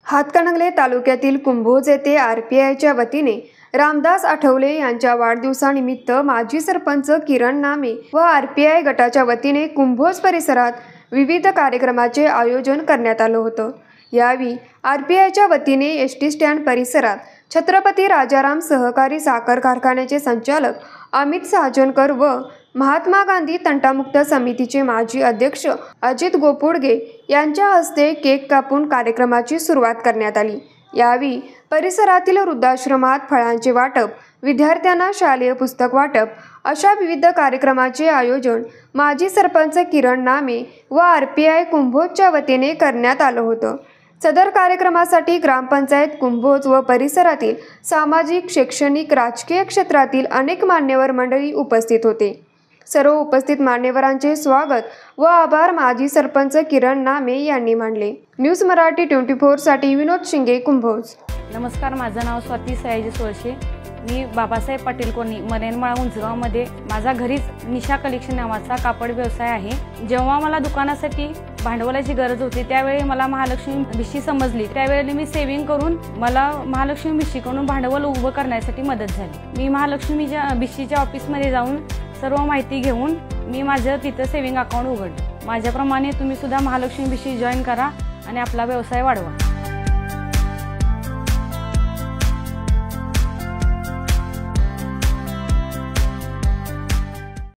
हातकणंगले तालुक्यातील कुंभोज येथे आरपीआयच्या वतीने रामदास आठवले यांच्या वाढदिवसानिमित्त माजी सरपंच किरण नामे व आरपीआय गटाच्या वतीने कुंभोज परिसरात विविध कार्यक्रमाचे आयोजन करण्यात आलं होतं। यावेळी आरपीआयच्या वतीने एसटी स्टँड परिसरात छत्रपती राजाराम सहकारी साखर कारखान्याचे संचालक अमित साजनकर व महात्मा गांधी तंटामुक्त समितीचे माजी अध्यक्ष अजित गोपुडगे यांच्या हस्ते केक कापून कार्यक्रमाची सुरुवात करण्यात आली। यावेळी परिसरातील वृद्धाश्रमात फळांचे वाटप, विद्यार्थ्यांना शालेय पुस्तक वाटप अशा विविध कार्यक्रमाचे आयोजन माजी सरपंच किरण नामे व आरपीआय कुंभोजच्या वतीने करण्यात आलं होतं। सदर कार्यक्रमासाठी ग्रामपंचायत कुंभोज व परिसरातील सामाजिक, शैक्षणिक, राजकीय क्षेत्रातील अनेक मान्यवर मंडळी उपस्थित होते। सर्व उपस्थित मान्यवरांचे स्वागत व आभार माजी सरपंच किरण नामे यांनी मानले। न्यूज मराठी 24 साठी विनोद शिंगे, कुंभोज। नमस्कार, माझं नाव स्वाती सयाजी सोळशे। मी बाबासाहेब पाटील कॉलनी मरेनमाळा उंचगावमध्ये माझा घरीच निशा कलेक्शन नावाचा कापड व्यवसाय आहे। जेव्हा मला दुकानासाठी भांडवलाची गरज होती त्यावेळी मला महालक्ष्मी भिशी समजली। त्यावेळी मी सेव्हिंग करून मला महालक्ष्मी भिशीकडून भांडवल उभं करण्यासाठी मदत झाली। मी महालक्ष्मीच्या भिशीच्या ऑफिसमध्ये जाऊन सर्व माहिती घेऊन मी माझं तिथं सेव्हिंग अकाउंट उघडलं। माझ्याप्रमाणे तुम्ही सुद्धा महालक्ष्मी भिशी जॉईन करा आणि आपला व्यवसाय वाढवा।